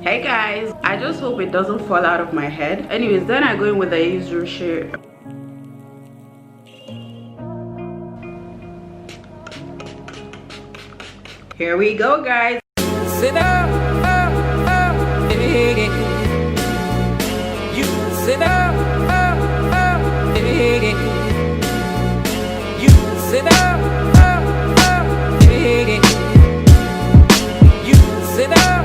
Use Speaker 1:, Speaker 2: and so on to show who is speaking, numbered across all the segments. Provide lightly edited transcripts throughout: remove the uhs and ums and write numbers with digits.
Speaker 1: Hey guys, I just hope it doesn't fall out of my head. Anyways, then I go in with the usual shade. Here we go, guys. Sit up, you sit up, you sit up, you sit up.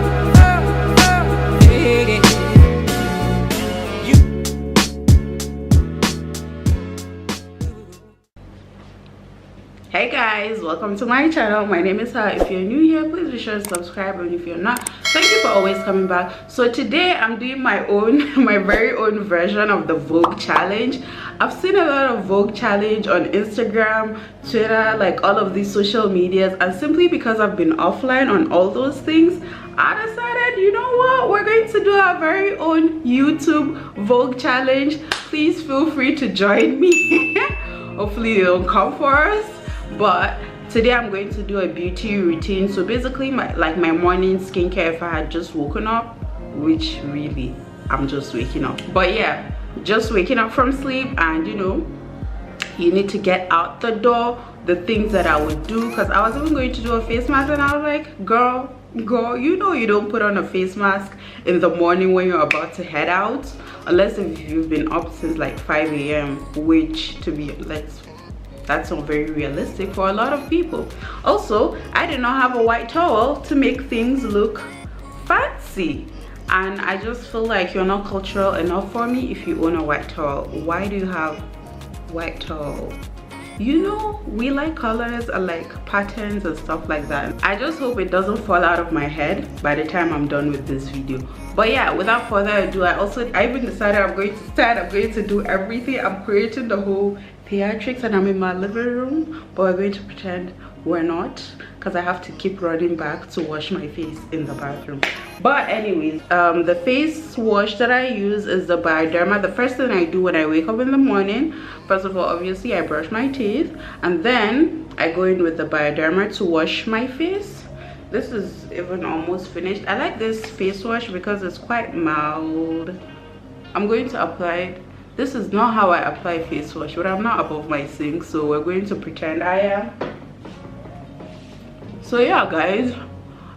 Speaker 1: Hey guys, welcome to my channel. My name is Hauwa. If you're new here, please be sure to subscribe, and if you're not, thank you for always coming back. So today I'm doing my very own version of the Vogue challenge. I've seen a lot of Vogue challenge on Instagram, Twitter, like all of these social medias, and simply because I've been offline on all those things, I decided, you know what, we're going to do our very own YouTube Vogue challenge. Please feel free to join me. Hopefully they don't come for us. But today I'm going to do a beauty routine. So basically my morning skincare if I had just woken up, which really I'm just waking up, but yeah, just waking up from sleep. And you know, you need to get out the door. The things that I would do, because I was even going to do a face mask, and I was like, girl, you know you don't put on a face mask in the morning when you're about to head out, unless if you've been up since like 5 a.m, which that's not very realistic for a lot of people. Also, I did not have a white towel to make things look fancy, and I just feel like you're not cultural enough for me if you own a white towel. Why do you have white towel? You know, we like colors and like patterns and stuff like that. I just hope it doesn't fall out of my head by the time I'm done with this video. But yeah, without further ado, I even decided I'm going to do everything. I'm creating the whole theatrics, and I'm in my living room, but we're going to pretend we're not, because I have to keep running back to wash my face in the bathroom. But anyways, the face wash that I use is the Bioderma. The first thing I do when I wake up in the morning, first of all, obviously I brush my teeth, and then I go in with the Bioderma to wash my face. This is even almost finished. I like this face wash because it's quite mild. I'm going to apply it. This is not how I apply face wash, but I'm not above my sink, so we're going to pretend I am. So yeah guys,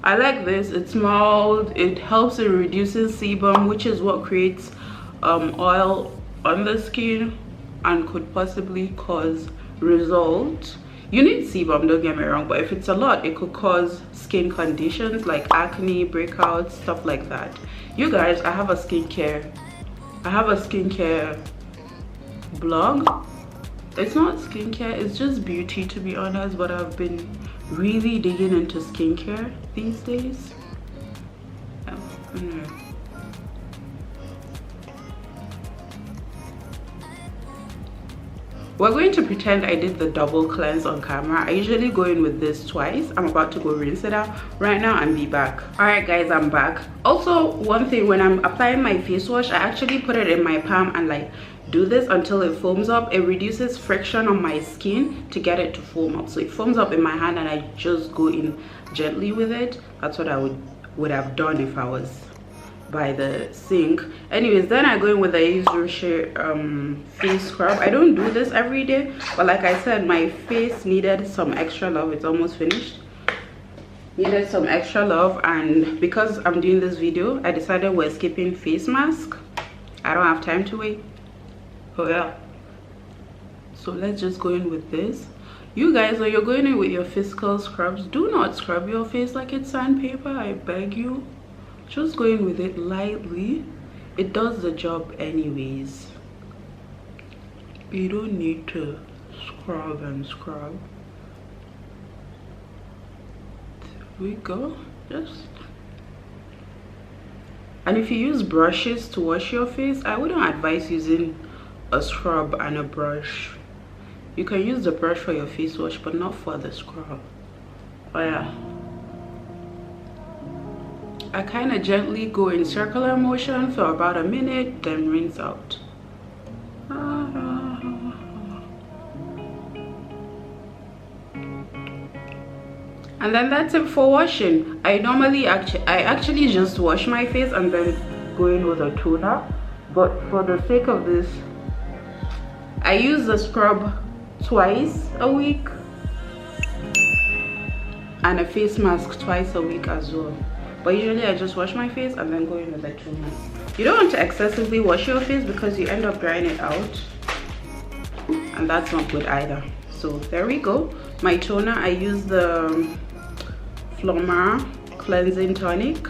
Speaker 1: I like this. It's mild. It helps in reducing sebum, which is what creates oil on the skin and could possibly cause results. You need sebum, don't get me wrong, but if it's a lot, it could cause skin conditions like acne, breakouts, stuff like that. You guys, I have a skincare blog. It's not skincare, it's just beauty, to be honest, but I've been really digging into skincare these days. We're going to pretend I did the double cleanse on camera. I usually go in with this twice. I'm about to go rinse it out right now and be back. All right guys, I'm back. Also, one thing, when I'm applying my face wash, I actually put it in my palm and like do this until it foams up. It reduces friction on my skin to get it to foam up. So it foams up in my hand and I just go in gently with it. That's what I would have done if I was by the sink. Anyways, then I go in with the usual face scrub. I don't do this every day, but like I said, my face needed some extra love. It's almost finished. Needed some extra love, and because I'm doing this video, I decided we're skipping face mask. I don't have time to wait. Oh yeah, so let's just go in with this. You guys, when you're going in with your physical scrubs, do not scrub your face like it's sandpaper. I beg you. Just go in with it lightly. It does the job anyways. You don't need to scrub and scrub. There we go. And if you use brushes to wash your face, I wouldn't advise using a scrub and a brush. You can use the brush for your face wash, but not for the scrub. Oh yeah, I kind of gently go in circular motion for about a minute, then rinse out. And then that's it for washing. I actually just wash my face and then go in with a toner, but for the sake of this I use the scrub twice a week and a face mask twice a week as well. But usually I just wash my face and then go in with a toner. You don't want to excessively wash your face because you end up drying it out, and that's not good either. So there we go. My toner, I use the Flora cleansing tonic.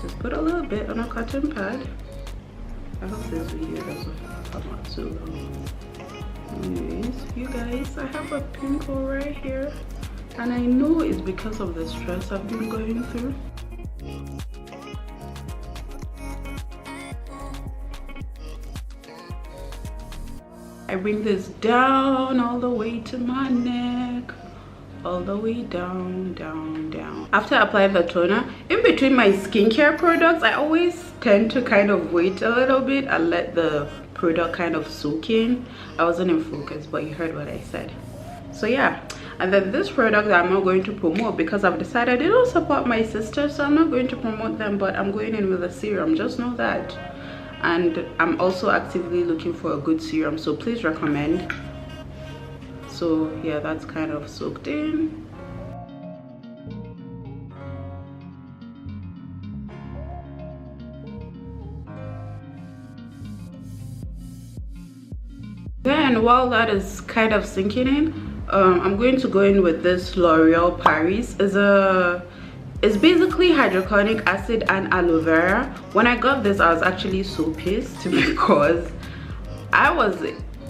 Speaker 1: Just put a little bit on a cotton pad. I hope this video doesn't come out too long. Anyways, you guys, I have a pimple right here, and I know it's because of the stress I've been going through. I bring this down all the way to my neck, all the way down, down, down. After applying the toner, in between my skincare products, I always tend to kind of wait a little bit and let the product kind of soak in. I wasn't in focus, but you heard what I said. So yeah, and then this product I'm not going to promote because I've decided they don't support my sister, so I'm not going to promote them, but I'm going in with a serum, just know that. And I'm also actively looking for a good serum, so please recommend. So yeah, that's kind of soaked in. Then while that is kind of sinking in, I'm going to go in with this L'Oreal Paris. It's basically hydrochloric acid and aloe vera. When I got this, I was actually so pissed because I was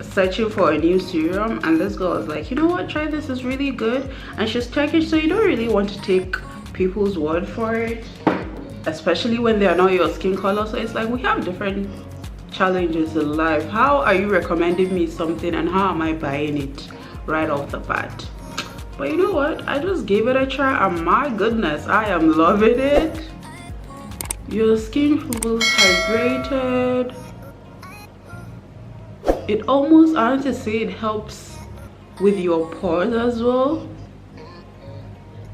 Speaker 1: searching for a new serum and this girl was like, you know what, try this, it's really good. And she's Turkish, so you don't really want to take people's word for it, especially when they are not your skin color. So it's like, we have different challenges in life. How are you recommending me something and how am I buying it right off the bat? But you know what, I just gave it a try and my goodness, I am loving it. Your skin feels hydrated. It almost, I want to say, it helps with your pores as well.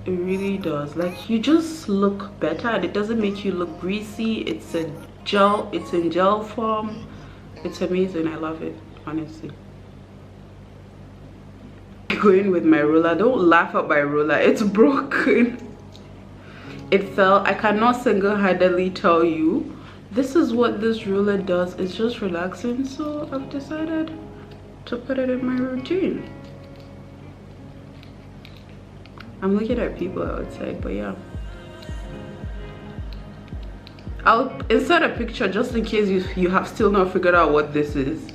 Speaker 1: It really does. Like, you just look better and it doesn't make you look greasy. It's a gel, it's in gel form. It's amazing. I love it, honestly. Going with my roller, don't laugh at my roller, it's broken. It fell. I cannot single-handedly tell you this is what this roller does. It's just relaxing, so I've decided to put it in my routine. I'm looking at people outside, but yeah, I'll insert a picture just in case you have still not figured out what this is.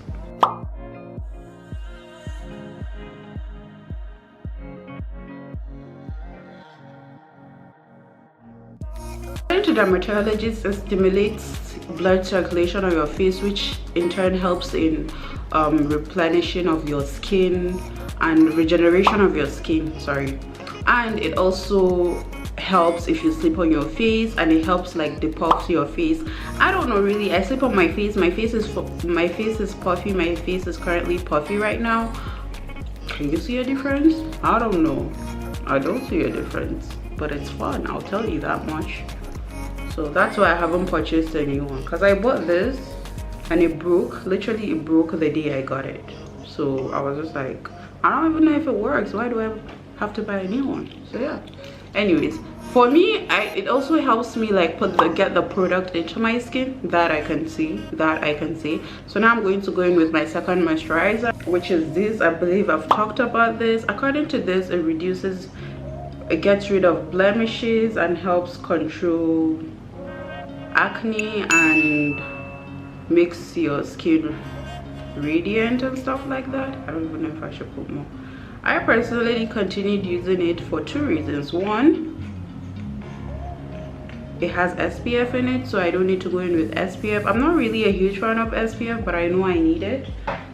Speaker 1: According to dermatologists, it stimulates blood circulation on your face, which in turn helps in replenishing of your skin and regeneration of your skin, sorry. And it also helps if you sleep on your face, and it helps like depuff your face. I don't know, really, I sleep on my face. My face is puffy. My face is currently puffy right now. Can you see a difference? I don't know, I don't see a difference, but it's fun, I'll tell you that much. So that's why I haven't purchased a new one, because I bought this and it broke. Literally, it broke the day I got it. So I was just like, I don't even know if it works. Why do I have to buy a new one? So yeah, anyways, for me, it also helps me like get the product into my skin. That I can see. So now I'm going to go in with my second moisturizer, which is this. I believe I've talked about this. According to this, it gets rid of blemishes and helps control acne and makes your skin radiant and stuff like that. I don't even know if I should put more. I personally continued using it for two reasons. One, it has SPF in it, so I don't need to go in with SPF. I'm not really a huge fan of SPF, but I know I need it.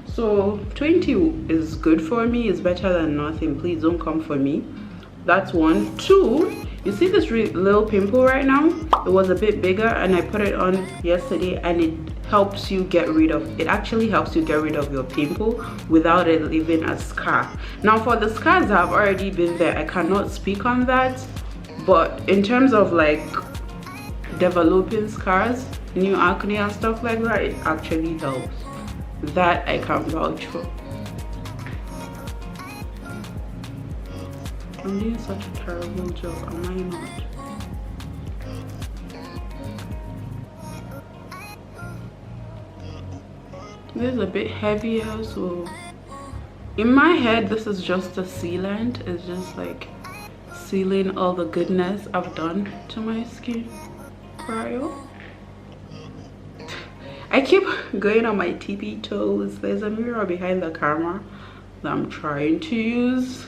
Speaker 1: So 20 is good for me. It's better than nothing. Please don't come for me. That's one. Two, You see this little pimple right now? It was a bit bigger and I put it on yesterday, and it helps you get rid of, it actually helps you get rid of your pimple without it leaving a scar. Now for the scars that have already been there, I cannot speak on that, but in terms of like developing scars, new acne and stuff like that, it actually helps. That I can vouch for. I'm doing such a terrible job, am I not? This is a bit heavier, so in my head this is just a sealant. It's just like sealing all the goodness I've done to my skin prior. I keep going on my tippy toes. There's a mirror behind the camera that I'm trying to use,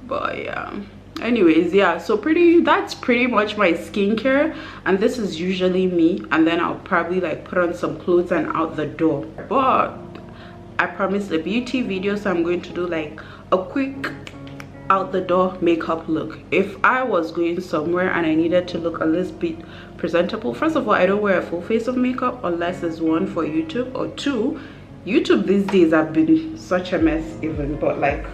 Speaker 1: but yeah, anyways, yeah, so that's pretty much my skincare, and this is usually me, and then I'll probably like put on some clothes and out the door. But I promised a beauty video, so I'm going to do like a quick out the door makeup look. If I was going somewhere and I needed to look a little bit presentable, first of all, I don't wear a full face of makeup unless it's one for YouTube, or two, YouTube these days have been such a mess even, but like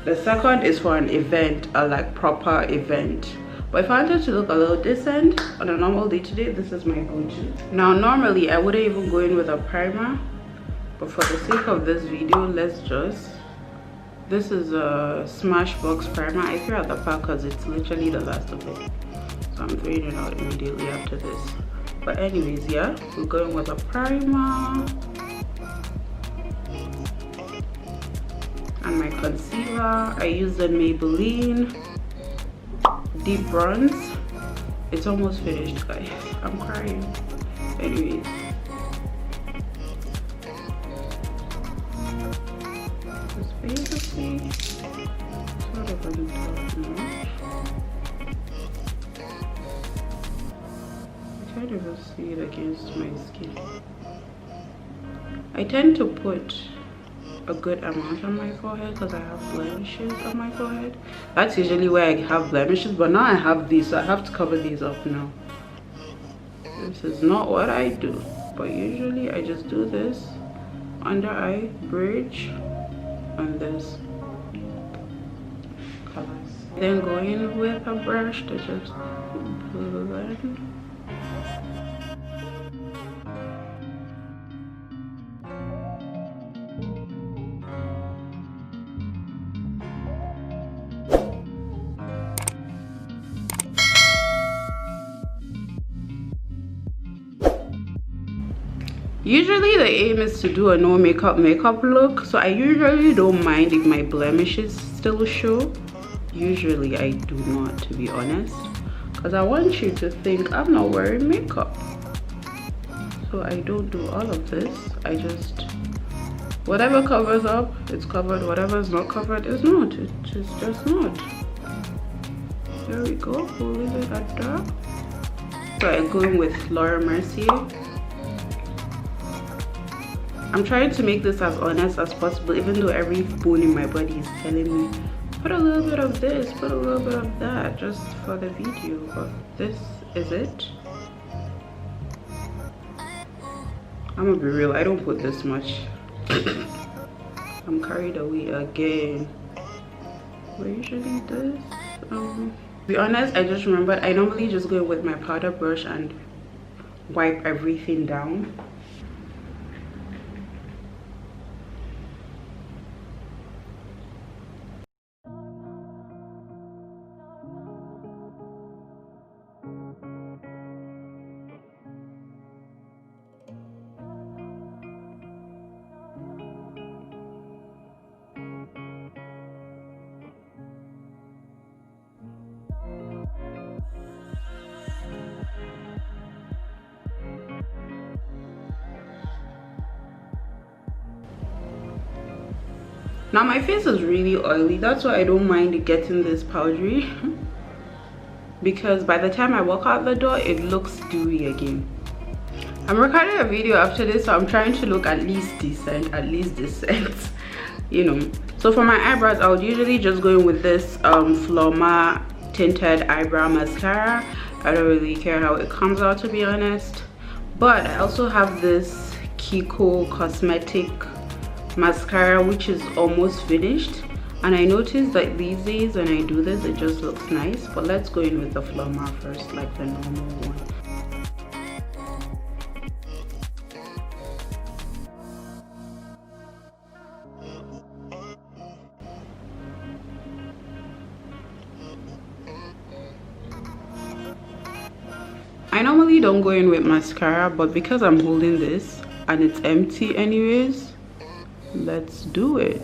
Speaker 1: the second is for an event, a like proper event. But if I wanted to look a little decent on a normal day today, this is my go-to. Now normally I wouldn't even go in with a primer, but for the sake of this video, let's just, this is a Smashbox primer. I threw out the pack because it's literally the last of it, so I'm throwing it out immediately after this. But anyways, yeah, we're going with a primer and my concealer. I use the Maybelline Deep Bronze. It's almost finished, guys. I'm crying. Anyways, it's basically sort of on top now. I can't even see it against my skin. I tend to put a good amount on my forehead because I have blemishes on my forehead. That's usually where I have blemishes, but now I have these, so I have to cover these up now. This is not what I do, but usually I just do this under eye bridge and this colors. Then go in with a brush to just blend. Usually the aim is to do a no makeup look, so I usually don't mind if my blemishes still show. Usually I do not, to be honest, because I want you to think I'm not wearing makeup. So I don't do all of this. I just, whatever covers up, it's covered. Whatever is not covered is not. It's just not. There we go. We'll leave it at that. So I'm going with Laura Mercier. I'm trying to make this as honest as possible, even though every bone in my body is telling me put a little bit of this, put a little bit of that, just for the video. But this is it. I'm gonna be real, I don't put this much. I'm carried away again. What usually this? To be honest, I just remembered I normally just go with my powder brush and wipe everything down. Now my face is really oily, that's why I don't mind getting this powdery because by the time I walk out the door it looks dewy again. I'm recording a video after this, so I'm trying to look at least decent, you know. So for my eyebrows, I would usually just go in with this Floma tinted eyebrow mascara. I don't really care how it comes out, to be honest. But I also have this Kiko cosmetic mascara, which is almost finished, and I noticed that these days when I do this, it just looks nice. But let's go in with the Floma first, like the normal one. I normally don't go in with mascara, but because I'm holding this and it's empty anyways, let's do it.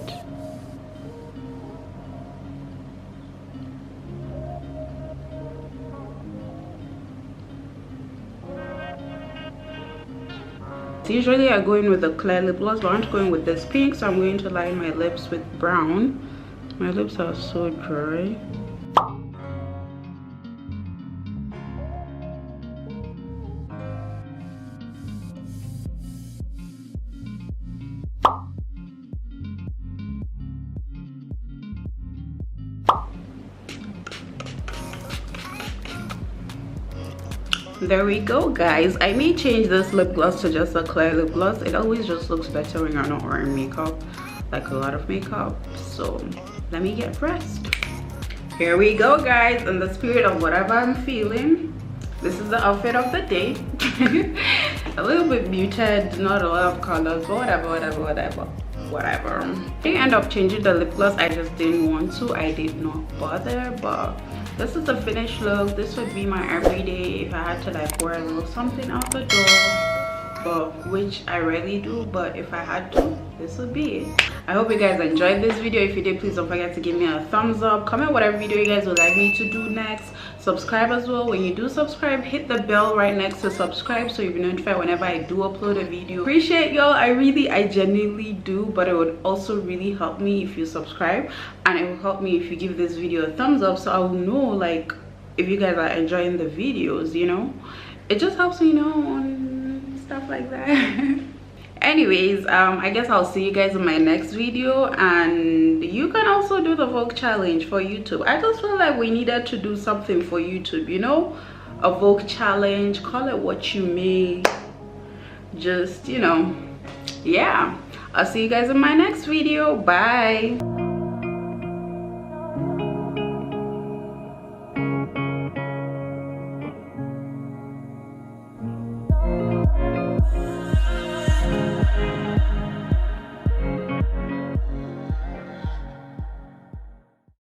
Speaker 1: So usually I go in with a clear lip gloss, but I'm going with this pink, so I'm going to line my lips with brown. My lips are so dry. There we go, guys. I may change this lip gloss to just a clear lip gloss. It always just looks better when you're not wearing makeup, like a lot of makeup. So let me get dressed. Here we go, guys. In the spirit of whatever I'm feeling, this is the outfit of the day. A little bit muted, not a lot of colors, but whatever. I didn't end up changing the lip gloss. I just didn't want to. I did not bother, but this is the finished look. This would be my everyday if I had to like wear a little something out the door, but which I rarely do. But if I had to, this would be it. I hope you guys enjoyed this video. If you did, please don't forget to give me a thumbs up. Comment whatever video you guys would like me to do next. Subscribe as well. When you do subscribe, hit the bell right next to subscribe so you'll be notified whenever I do upload a video. Appreciate y'all. I genuinely do, but it would also really help me if you subscribe, and it will help me if you give this video a thumbs up, so I will know like if you guys are enjoying the videos, you know. It just helps me know on stuff like that. Anyways, I guess I'll see you guys in my next video, and you can also do the Vogue challenge for YouTube. I just feel like we needed to do something for YouTube, you know, a Vogue challenge, call it what you may, just, you know. Yeah, I'll see you guys in my next video. Bye.